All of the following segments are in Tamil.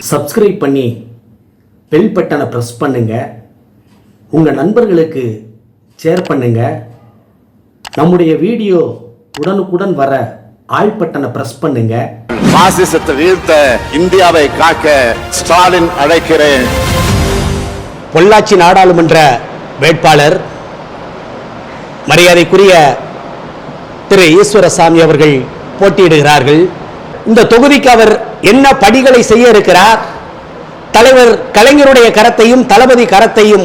சப்ஸ்கிரைப் பண்ணி பெல் பட்டனை ப்ரெஸ் பண்ணுங்க. உங்கள் நண்பர்களுக்கு ஷேர் பண்ணுங்க. நம்முடைய வீடியோ உடனுக்குடன் வர ஆல் பட்டனை ப்ரெஸ் பண்ணுங்க. பாசிசத்தை வீழ்த்த இந்தியாவை காக்க ஸ்டாலின் அழைக்கிறேன். பொள்ளாச்சி நாடாளுமன்ற வேட்பாளர் மரியாதைக்குரிய திரு ஈஸ்வரசாமி அவர்கள் போட்டியிடுகிறார்கள். இந்த தொகுதிக்கு அவர் என்ன படிகளை செய்ய இருக்கிறார்? தலைவர் கலைஞருடைய கரத்தையும் தளபதி கரத்தையும்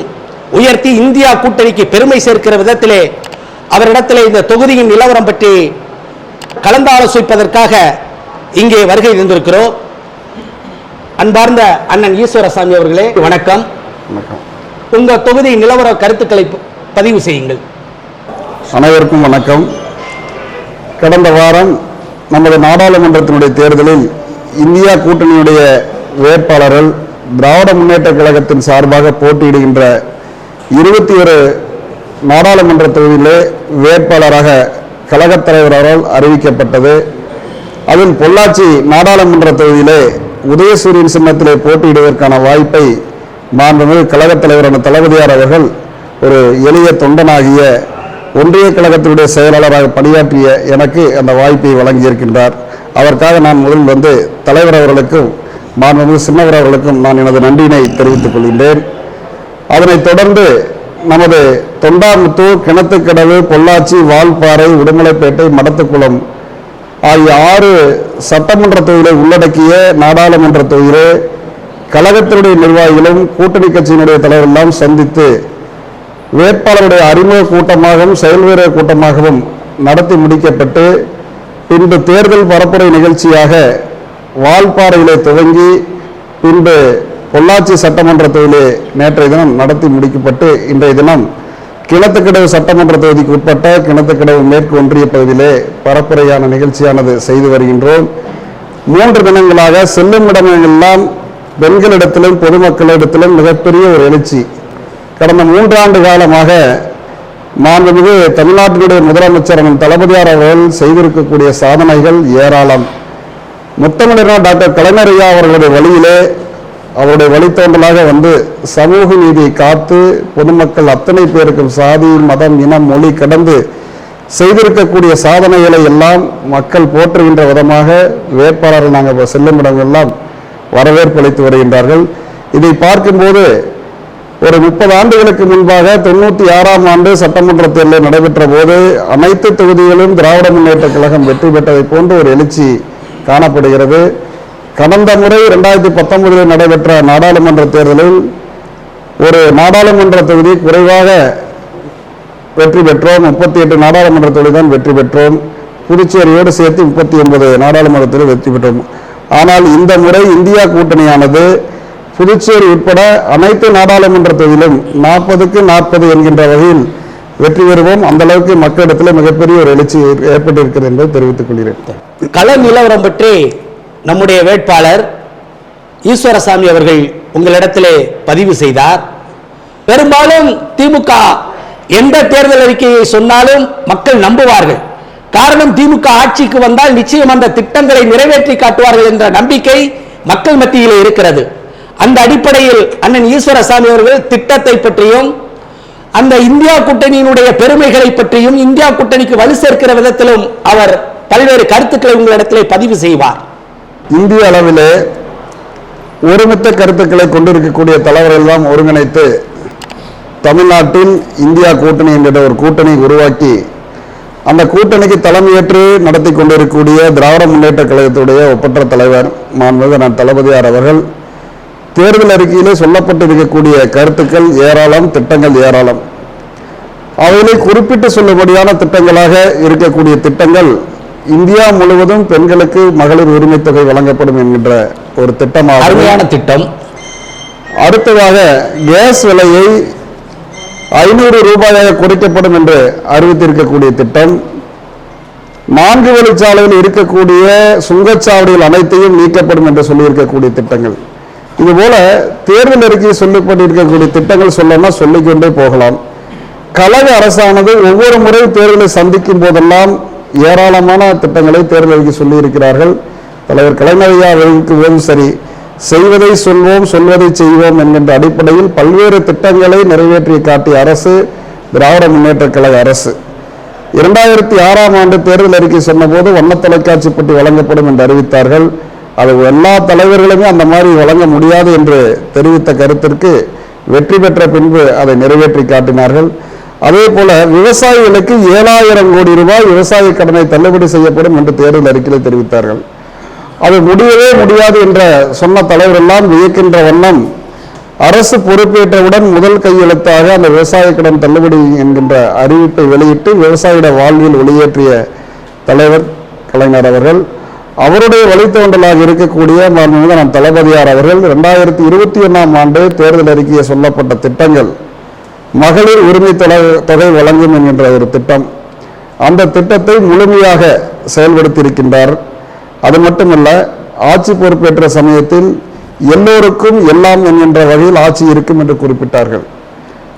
உயர்த்தி இந்தியா கூட்டணிக்கு பெருமை சேர்க்கிற விதத்திலே அவரிடத்திலே இந்த தொகுதியின் நிலவரம் பற்றி கலந்தாலோசிப்பதற்காக இங்கே வருகை தந்திருக்கிறோம். அன்பார்ந்த அண்ணன் ஈஸ்வரசாமி அவர்களே வணக்கம். உங்க தொகுதி நிலவர கருத்துக்களை பதிவு செய்யுங்கள். அனைவருக்கும் வணக்கம். கடந்த வாரம் நமது நாடாளுமன்றத்தினுடைய தேர்தலில் இந்தியா கூட்டணியுடைய வேட்பாளர்கள் திராவிட முன்னேற்ற கழகத்தின் சார்பாக போட்டியிடுகின்ற 21 நாடாளுமன்ற தொகுதியிலே வேட்பாளராக கழகத் தலைவரால் அறிவிக்கப்பட்டது. அதில் பொள்ளாச்சி நாடாளுமன்ற தொகுதியிலே உதயசூரியன் சின்னத்திலே போட்டியிடுவதற்கான வாய்ப்பை மாண்புமிகு கழகத் தலைவரான தளபதியார் அவர்கள் ஒரு எளிய தொண்டனாகிய ஒன்றிய கழகத்தினுடைய செயலாளராக பணியாற்றிய எனக்கு அந்த வாய்ப்பை வழங்கியிருக்கின்றார். அதற்காக நான் முதலில் தலைவர் அவர்களுக்கும் மாண்புமிகு சின்னவர் அவர்களுக்கும் நான் எனது நன்றியினை தெரிவித்துக் கொள்கின்றேன். அதனைத் தொடர்ந்து நமது தொண்டாமுத்தூர், கிணத்துக்கடவு, பொள்ளாச்சி, வால்பாறை, உடுமலைப்பேட்டை, மடத்துக்குளம் ஆகிய 6 சட்டமன்ற தொகுதிகளை உள்ளடக்கிய நாடாளுமன்ற தொகுதியிலே கழகத்தினுடைய நிர்வாகிகளும் கூட்டணி கட்சியினுடைய தலைவரெல்லாம் சந்தித்து வேட்பாளருடைய அறிமுக கூட்டமாகவும் செயல் வீரர் கூட்டமாகவும் நடத்தி முடிக்கப்பட்டு பின்பு தேர்தல் பரப்புரை நிகழ்ச்சியாக வால்பாறையிலே துவங்கி பின்பு பொள்ளாச்சி சட்டமன்ற தொகுதியிலே நேற்றைய தினம் நடத்தி முடிக்கப்பட்டு இன்றைய தினம் கிணத்துக்கடவு சட்டமன்ற தொகுதிக்கு உட்பட்ட கிணத்துக்கடவு மேற்கு ஒன்றிய பகுதியிலே பரப்புரையான நிகழ்ச்சியானது செய்து வருகின்றோம். 3 தினங்களாக செல்லும் இடமெல்லாம் பெண்களிடத்திலும் பொதுமக்களிடத்திலும் மிகப்பெரிய ஒரு எழுச்சி. கடந்த 3 ஆண்டு காலமாக மாண்புமிகு தமிழ்நாட்டினுடைய முதலமைச்சர் தளபதியார் அவர்கள் செய்திருக்கக்கூடிய சாதனைகள் ஏராளம். முத்தமிழர் டாக்டர் கலைஞர் ஐயா அவர்களுடைய வழியிலே அவருடைய வழித்தோன்றலாக சமூக நீதியை காத்து பொதுமக்கள் அத்தனை பேருக்கும் சாதி, மதம், இனம், மொழி கடந்து செய்திருக்கக்கூடிய சாதனைகளை எல்லாம் மக்கள் போற்றுகின்ற விதமாக வேட்பாளர்கள் நாங்கள் செல்லும் இடங்களெல்லாம் வரவேற்பு அளித்து வருகின்றார்கள். இதை பார்க்கும்போது ஒரு 30 ஆண்டுகளுக்கு முன்பாக 96ஆம் ஆண்டு சட்டமன்ற தேர்தல் நடைபெற்ற போது அனைத்து தொகுதிகளிலும் திராவிட முன்னேற்ற கழகம் வெற்றி பெற்றதை போன்று ஒரு எழுச்சி காணப்படுகிறது. கடந்த முறை 2019 நடைபெற்ற நாடாளுமன்ற தேர்தலில் ஒரு நாடாளுமன்ற தொகுதி குறைவாக வெற்றி பெற்றோம். 38 நாடாளுமன்ற தொகுதி தான் வெற்றி பெற்றோம். புதுச்சேரியோடு சேர்த்து 39 நாடாளுமன்றத்தில் வெற்றி பெற்றோம். ஆனால் இந்த முறை இந்தியா கூட்டணியானது புதுச்சேரி உட்பட அனைத்து நாடாளுமன்ற தொகுதியிலும் 40க்கு 40 என்கின்ற வகையில் வெற்றி பெறுவோம். அந்த அளவுக்கு மக்களிடத்தில் மிகப்பெரிய ஒரு எழுச்சி ஏற்பட்டிருக்கிறது என்பதை தெரிவித்துக் கொள்கிறேன். கள நிலவரம் பற்றி நம்முடைய வேட்பாளர் ஈஸ்வரசாமி அவர்கள் உங்களிடத்திலே பதிவு செய்தார். பெரும்பாலும் திமுக எந்த தேர்தல் அறிக்கையை சொன்னாலும் மக்கள் நம்புவார்கள். காரணம், திமுக ஆட்சிக்கு வந்தால் நிச்சயம் அந்த திட்டங்களை நிறைவேற்றி காட்டுவார்கள் என்ற நம்பிக்கை மக்கள் மத்தியிலே இருக்கிறது. அந்த அடிப்படையில் அண்ணன் ஈஸ்வரசாமி அவர்கள் திட்டத்தை பற்றியும் அந்த இந்தியா கூட்டணியினுடைய பெருமைகளை பற்றியும் இந்தியா கூட்டணிக்கு வலு சேர்க்கிற விதத்திலும் அவர் பல்வேறு கருத்துக்களை உங்களிடத்திலே பதிவு செய்வார். இந்திய அளவிலே ஒருமித்த கருத்துக்களை கொண்டிருக்கக்கூடிய தலைவர்கள் எல்லாம் ஒருங்கிணைத்து தமிழ்நாட்டில் இந்தியா கூட்டணி என்கிற ஒரு கூட்டணி உருவாக்கி அந்த கூட்டணிக்கு தலைமையேற்று நடத்தி கொண்டிருக்கக்கூடிய திராவிட முன்னேற்ற கழகத்துடைய ஒப்பற்ற தலைவர் மாண்புமிகு தளபதியார் அவர்கள் தேர்தல் அறிக்கையிலே சொல்லப்பட்டிருக்கக்கூடிய கருத்துக்கள் ஏராளம், திட்டங்கள் ஏராளம். அவைகளை குறிப்பிட்டு சொல்லும்படியான திட்டங்களாக இருக்கக்கூடிய திட்டங்கள் இந்தியா முழுவதும் பெண்களுக்கு மகளிர் உரிமை தொகை வழங்கப்படும் என்கின்ற ஒரு திட்டமாக அருமையான திட்டம். அடுத்ததாக கேஸ் விலையை 500 ரூபாயாக குறைக்கப்படும் என்று அறிவித்திருக்கக்கூடிய திட்டம். 4 வழிச்சாலையில் இருக்கக்கூடிய சுங்கச்சாவடிகள் அனைத்தையும் நீக்கப்படும் என்று சொல்லியிருக்கக்கூடிய திட்டங்கள். இதுபோல தேர்தல் அறிக்கை சொல்லப்பட்டிருக்கக்கூடிய திட்டங்கள் சொல்லணும்னா சொல்லிக்கொண்டே போகலாம். கழக அரசானது ஒவ்வொரு முறை தேர்தலை சந்திக்கும் போதெல்லாம் ஏராளமான திட்டங்களை தேர்தல் அறிக்கை சொல்லி இருக்கிறார்கள். தலைவர் கலைஞர் ஐயா அவர்களுக்கு சரி, செய்வதை சொல்வோம், சொல்வதை செய்வோம் என்கின்ற அடிப்படையில் பல்வேறு திட்டங்களை நிறைவேற்றி காட்டிய அரசு திராவிட முன்னேற்ற கழக அரசு. 2006ஆம் ஆண்டு தேர்தல் அறிக்கை சொன்னபோது வண்ண தொலைக்காட்சி பெட்டி வழங்கப்படும் என்று அறிவித்தார்கள். அது எல்லா தலைவர்களுமே அந்த மாதிரி வழங்க முடியாது என்று தெரிவித்த கருத்திற்கு வெற்றி பெற்ற பின்பு அதை நிறைவேற்றி காட்டினார்கள். அதே போல விவசாயிகளுக்கு 7000 கோடி ரூபாய் விவசாய கடனை தள்ளுபடி செய்யப்படும் என்று தேர்தல் அறிக்கையில் தெரிவித்தார்கள். அது முடியவே முடியாது என்ற சொன்ன தலைவர் எல்லாம் வியக்கின்ற வண்ணம் அரசு பொறுப்பேற்றவுடன் முதல் கையெழுத்தாக அந்த விவசாய கடன் தள்ளுபடி என்கின்ற அறிவிப்பை வெளியிட்டு விவசாயிட வாழ்வில் ஒளியேற்றிய தலைவர் கலைஞர் அவர்கள். அவருடைய வழித்தோன்றலாக இருக்கக்கூடிய மாண்புமிகு தளபதியார் அவர்கள் 2021ஆம் ஆண்டு தேர்தல் அறிக்கையை சொல்லப்பட்ட திட்டங்கள் மகளிர் உரிமை தொகை வழங்கும் என்கின்ற ஒரு திட்டம், அந்த திட்டத்தை முழுமையாக செயல்படுத்தி இருக்கின்றார். அது மட்டுமல்ல, ஆட்சி பொறுப்பேற்ற சமயத்தில் எல்லோருக்கும் எல்லாம் என்கின்ற வகையில் ஆட்சி இருக்கும் என்று குறிப்பிட்டார்கள்.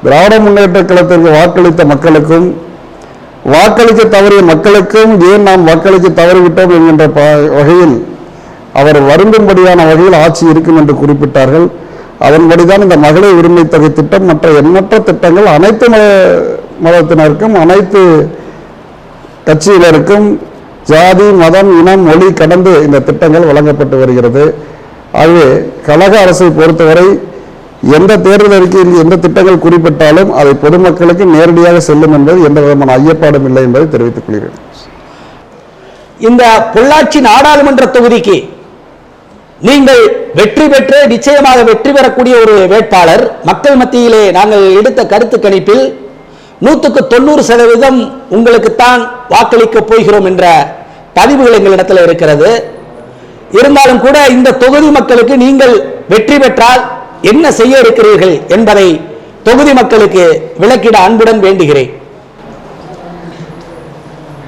திராவிட முன்னேற்ற கழகத்திற்கு வாக்களித்த மக்களுக்கும் வாக்களிக்க தவறிய மக்களுக்கும் ஏன் நாம் வாக்களிக்க தவறிவிட்டோம் என்கின்ற வகையில் அவர் வருந்தும்படியான வகையில் ஆட்சி இருக்கும் என்று குறிப்பிட்டார்கள். அதன்படிதான் இந்த மகளிர் உரிமை தொகை திட்டம் மற்ற எண்ணற்ற திட்டங்கள் அனைத்து மதத்தினருக்கும் அனைத்து கட்சியினருக்கும் ஜாதி மதம் இனம் மொழி கடந்து இந்த திட்டங்கள் வழங்கப்பட்டு வருகிறது. ஆகவே கழக அரசை பொறுத்தவரை எந்த தேர்தல் அறிக்கையில் எந்த திட்டங்கள் குறிப்பிட்டாலும் அதை பொதுமக்களுக்கு நேரடியாக செல்லும் என்பது எந்த விதமான ஐயப்பாடும் இல்லை என்பதை தெரிவித்துக் கொள்கிறேன். இந்த பொள்ளாச்சி நாடாளுமன்ற தொகுதிக்கு நீங்கள் வெற்றி பெற்று நிச்சயமாக வெற்றி பெறக்கூடிய ஒரு வேட்பாளர். மக்கள் மத்தியிலே நாங்கள் எடுத்த கருத்து கணிப்பில் 190% உங்களுக்குத்தான் வாக்களிக்க போகிறோம் என்ற பதிவுகள் எங்களிடத்தில் இருக்கிறது. இருந்தாலும் கூட இந்த தொகுதி மக்களுக்கு நீங்கள் வெற்றி பெற்றால் என்ன செய்ய இருக்கிறீர்கள் என்பதை தொகுதி மக்களுக்கு விளக்கிட அன்புடன் வேண்டுகிறேன்.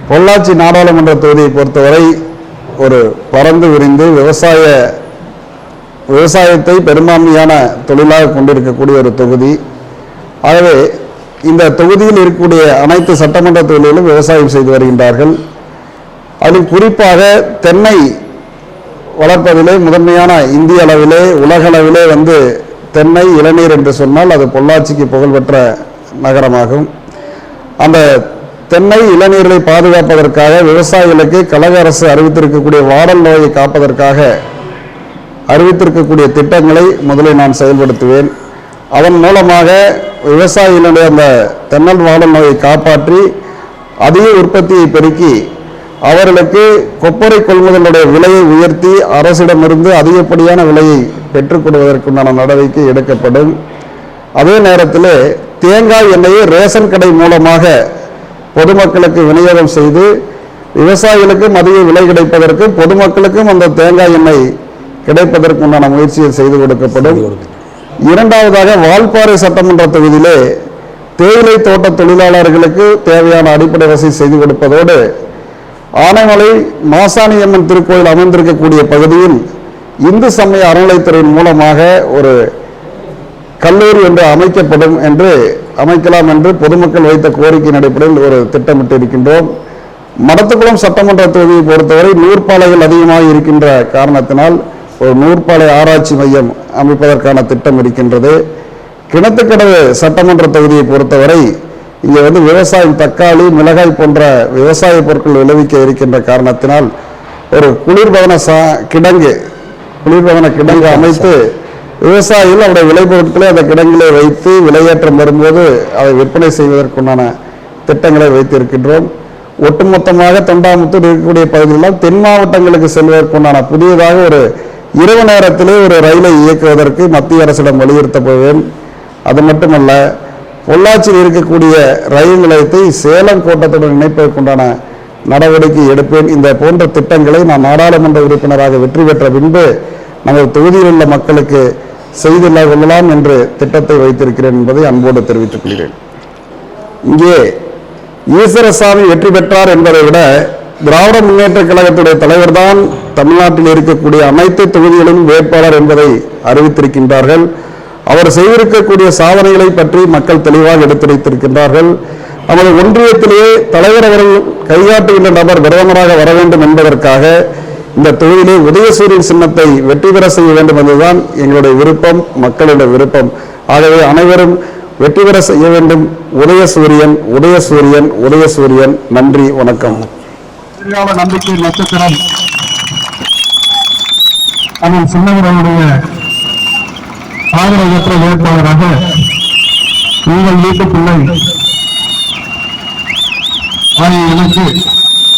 பொள்ளாச்சி நாடாளுமன்ற தொகுதியை பொறுத்தவரை ஒரு பறந்து விரிந்து விவசாயத்தை பெரும்பான்மையான தொழிலாக கொண்டிருக்கக்கூடிய ஒரு தொகுதி. ஆகவே இந்த தொகுதியில் இருக்கக்கூடிய அனைத்து சட்டமன்ற தொகுதிகளிலும் விவசாயம் செய்து வருகின்றார்கள். அதில் குறிப்பாக தென்னை வளர்ப்பதிலே முதன்மையான இந்திய அளவிலே உலக அளவிலே தென்னை இளநீர் என்று சொன்னால் அது பொள்ளாச்சிக்கு புகழ்பெற்ற நகரமாகும். அந்த தென்னை இளநீரை பாதுகாப்பதற்காக விவசாயிகளுக்கு கழக அரசு அறிவித்திருக்கக்கூடிய வாடல் நோயை காப்பதற்காக அறிவித்திருக்கக்கூடிய திட்டங்களை முதலில் நான் செயல்படுத்துவேன். அதன் மூலமாக விவசாயிகளுடைய அந்த தென்னல் வாடல் நோயை காப்பாற்றி அதிக உற்பத்தியை பெருக்கி அவர்களுக்கு கொப்பரை கொள்முதலுடைய விலையை உயர்த்தி அரசிடமிருந்து அதிகப்படியான விலையை பெற்றுக் கொடுவதற்குண்டான நடவடிக்கை எடுக்கப்படும். அதே நேரத்தில் தேங்காய் எண்ணெயை ரேஷன் கடை மூலமாக பொதுமக்களுக்கு விநியோகம் செய்து விவசாயிகளுக்கும் அதிக விலை கிடைப்பதற்கும் பொதுமக்களுக்கும் அந்த தேங்காய் எண்ணெய் கிடைப்பதற்குண்டான முயற்சியை செய்து கொடுக்கப்படும். இரண்டாவதாக வால்பாறை சட்டமன்ற தொகுதியிலே தேயிலை தோட்ட தொழிலாளர்களுக்கு தேவையான அடிப்படை வசதி செய்து கொடுப்பதோடு ஆனைமலை மாசாணியம்மன் திருக்கோயில் அமைந்திருக்கக்கூடிய பகுதியில் இந்து சமய அறநிலைத்துறையின் மூலமாக ஒரு கல்லூரி ஒன்று அமைக்கலாம் என்று பொதுமக்கள் வைத்த கோரிக்கையின் அடிப்படையில் ஒரு திட்டமிட்டு இருக்கின்றோம். மடத்துக்குளம் சட்டமன்ற தொகுதியை பொறுத்தவரை நூற்பாலைகள் அதிகமாக இருக்கின்ற காரணத்தினால் ஒரு நூற்பாலை ஆராய்ச்சி மையம் அமைப்பதற்கான திட்டம் இருக்கின்றது. கிணத்துக்கடவு சட்டமன்ற தொகுதியை பொறுத்தவரை இங்கே விவசாயம் தக்காளி மிளகாய் போன்ற விவசாய பொருட்கள் விளைவிக்க இருக்கின்ற காரணத்தினால் ஒரு குளிர்பதன கிடங்கு அமைத்து விவசாயிகள் அவருடைய விளைபொருட்களை அந்த கிடங்கிலே வைத்து விலையேற்றம் வரும்போது அதை விற்பனை செய்வதற்குண்டான திட்டங்களை வைத்திருக்கின்றோம். ஒட்டுமொத்தமாக தொண்டாமுத்தூர் இருக்கக்கூடிய பகுதிகளெல்லாம் தென் மாவட்டங்களுக்கு செல்வதற்குண்டான புதியதாக ஒரு இரவு நேரத்திலே ஒரு ரயிலை இயக்குவதற்கு மத்திய அரசிடம் வலியுறுத்தப்படுவேன். அது மட்டுமல்ல, பொள்ளாச்சியில் இருக்கக்கூடிய ரயில் நிலையத்தை சேலம் கோட்டத்துடன் இணைப்பதற்குண்டான நடவடிக்கை எடுப்பேன். இந்த போன்ற திட்டங்களை நான் நாடாளுமன்ற உறுப்பினராக வெற்றி பெற்ற பின்பு நமது தொகுதியில் உள்ள மக்களுக்கு செய்து கொள்ளலாம் என்று திட்டத்தை வைத்திருக்கிறேன் என்பதை அன்போடு தெரிவித்துக் கொள்கிறேன். இங்கே ஈஸ்வரசாமி வெற்றி பெற்றார் என்பதை விட திராவிட முன்னேற்ற கழகத்துடைய தலைவர் தான் தமிழ்நாட்டில் இருக்கக்கூடிய அனைத்து தொகுதிகளிலும் வேட்பாளர் என்பதை அறிவித்திருக்கின்றார்கள். அவர் செய்திருக்கக்கூடிய சாதனைகளை பற்றி மக்கள் தெளிவாக எடுத்துரைத்திருக்கின்றார்கள். நமது ஒன்றியத்திலேயே தலைவர் அவர்கள் கைகாட்டுகின்ற நபர் பிரதமராக வர வேண்டும் என்பதற்காக இந்த தொகுதியிலே உதயசூரியன் சின்னத்தை வெற்றி பெற செய்ய வேண்டும் என்பதுதான் எங்களுடைய விருப்பம், மக்களுடைய விருப்பம். ஆகவே அனைவரும் வெற்றி பெற செய்ய வேண்டும். உதயசூரியன், உதயசூரியன், உதயசூரியன். நன்றி, வணக்கம். நம்பிக்கை நட்சத்திரம் அண்ணன் சின்னவர்களுடைய ஆதரவற்ற வேட்பாளராக உங்கள் வீட்டு பிள்ளை எனக்கு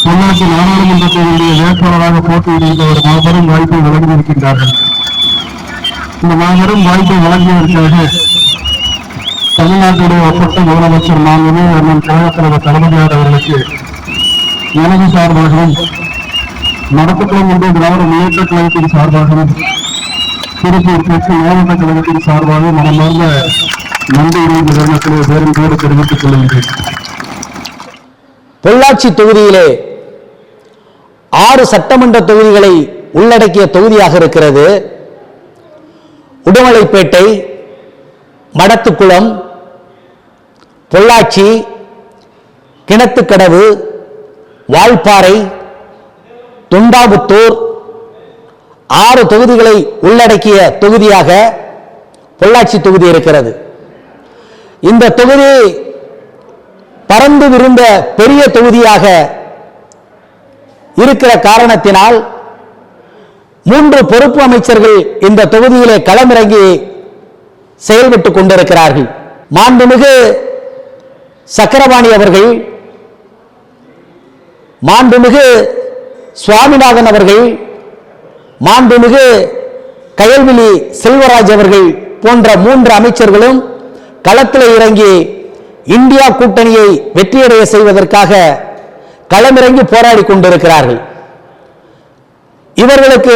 பொள்ளாச்சி நாடாளுமன்றத்தினுடைய வேட்பாளராக போட்டியிடுகின்ற ஒரு மாபெரும் வாய்ப்பை வழங்கியிருக்கின்றார்கள். இந்த மாபெரும் வாய்ப்பை வழங்கியதற்காக தமிழ்நாட்டுடைய ஒப்பற்ற முதலமைச்சர் மாண்புமிகு அண்ணன் கழகத் தலைவர் தளபதியார் அவர்களுக்கு எனது சார்பாகவும் நடத்தப்படும் என்ற திராவிட முன்னேற்ற கழகத்தின் சார்பாகவும் திருப்பூர் தெற்கு மாவட்ட கழகத்தின் சார்பாக மனமார்ந்த நன்றியை நிறுவனத்திலே பேருந்தோடு தெரிவித்துக் கொள்கின்றேன். பொள்ளாச்சி தொகுதியிலே 6 சட்டமன்ற தொகுதிகளை உள்ளடக்கிய தொகுதியாக இருக்கிறது. உடுமலைப்பேட்டை, மடத்துக்குளம், பொள்ளாச்சி, கிணத்துக்கடவு, வால்பாறை, தொண்டாமுத்தூர் 6 தொகுதிகளை உள்ளடக்கிய தொகுதியாக பொள்ளாச்சி தொகுதி இருக்கிறது. இந்த தொகுதி பறந்து விரிந்த பெரிய தொகுதியாக இருக்கிற காரணத்தினால் 3 பொறுப்பு அமைச்சர்கள் இந்த தொகுதியிலே களமிறங்கி செயல்பட்டுக் கொண்டிருக்கிறார்கள். மாண்புமிகு சக்கரபாணி அவர்கள், மாண்புமிகு சுவாமிநாதன் அவர்கள், மாண்புமிகு கயல்விழி செல்வராஜ் அவர்கள் போன்ற 3 அமைச்சர்களும் களத்தில் இறங்கி இந்தியா கூட்டணியை வெற்றியடைய செய்வதற்காக களமிறங்கி போராடி கொண்டிருக்கிறார்கள். இவர்களுக்கு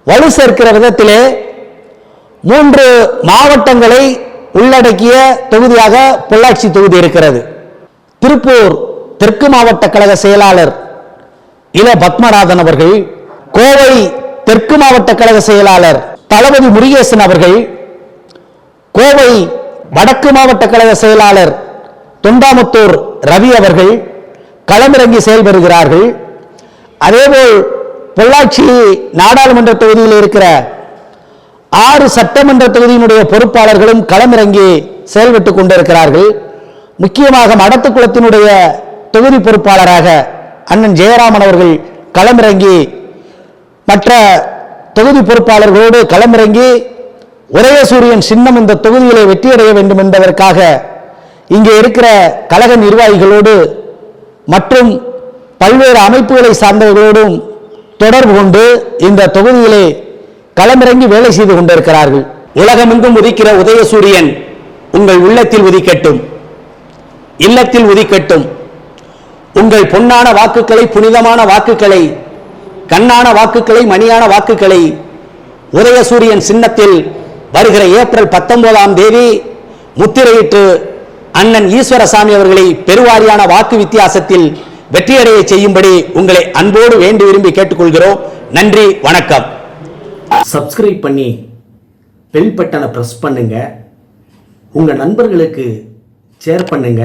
வலு சேர்க்கிற விதத்திலே 3 மாவட்டங்களை உள்ளடக்கிய தொகுதியாக பொள்ளாச்சி தொகுதி இருக்கிறது. திருப்பூர் தெற்கு மாவட்ட கழக செயலாளர் இல பத்மநாதன் அவர்கள், கோவை தெற்கு மாவட்ட கழக செயலாளர் தளபதி முருகேசன் அவர்கள், கோவை வடக்கு மாவட்ட கழக செயலாளர் தொண்டாமுத்தூர் ரவி அவர்கள் களமிறங்கி செயல்படுகிறார்கள். அதேபோல் பொள்ளாச்சி நாடாளுமன்ற தொகுதியில் இருக்கிற 6 சட்டமன்ற தொகுதியினுடைய பொறுப்பாளர்களும் களமிறங்கி செயல்பட்டுக் கொண்டிருக்கிறார்கள். முக்கியமாக மடத்துக்குளத்தினுடைய தொகுதி பொறுப்பாளராக அண்ணன் ஜெயராமன் அவர்கள் களமிறங்கி மற்ற தொகுதி பொறுப்பாளர்களோடு களமிறங்கி உதயசூரியன் சின்னம் இந்த தொகுதியிலே வெற்றியடைய வேண்டும் என்பதற்காக இங்கே இருக்கிற கழக நிர்வாகிகளோடு மற்றும் பல்வேறு அமைப்புகளை சார்ந்தவர்களோடும் தொடர்பு கொண்டு இந்த தொகுதியிலே களமிறங்கி வேலை செய்து கொண்டிருக்கிறார்கள். உலகமெங்கும் உதிக்கிற உதயசூரியன் உங்கள் உள்ளத்தில் உதிக்கட்டும், இல்லத்தில் உதிக்கட்டும். உங்கள் பொன்னான வாக்குகளை, புனிதமான வாக்குகளை, கண்ணான வாக்குகளை, மணியான வாக்குகளை உதயசூரியன் சின்னத்தில் வருகிற ஏப்ரல் 19ஆம் தேதி முத்திரையிட்டு அண்ணன் ஈஸ்வரசாமி அவர்களை பெருவாரியான வாக்கு வித்தியாசத்தில் வெற்றியடைய செய்யும்படி உங்களை அன்போடு வேண்டி விரும்பி கேட்டுக்கொள்கிறோம். நன்றி, வணக்கம். சப்ஸ்கிரைப் பண்ணி பெல் பட்டனை பிரஸ் பண்ணுங்க. உங்க நண்பர்களுக்கு ஷேர் பண்ணுங்க.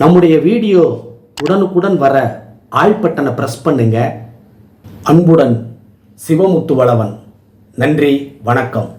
நம்முடைய வீடியோ உடனுக்குடன் வர ஆல் பட்டனை பிரஸ் பண்ணுங்க. அன்புடன் சிவமுத்து வளவன். நன்றி, வணக்கம்.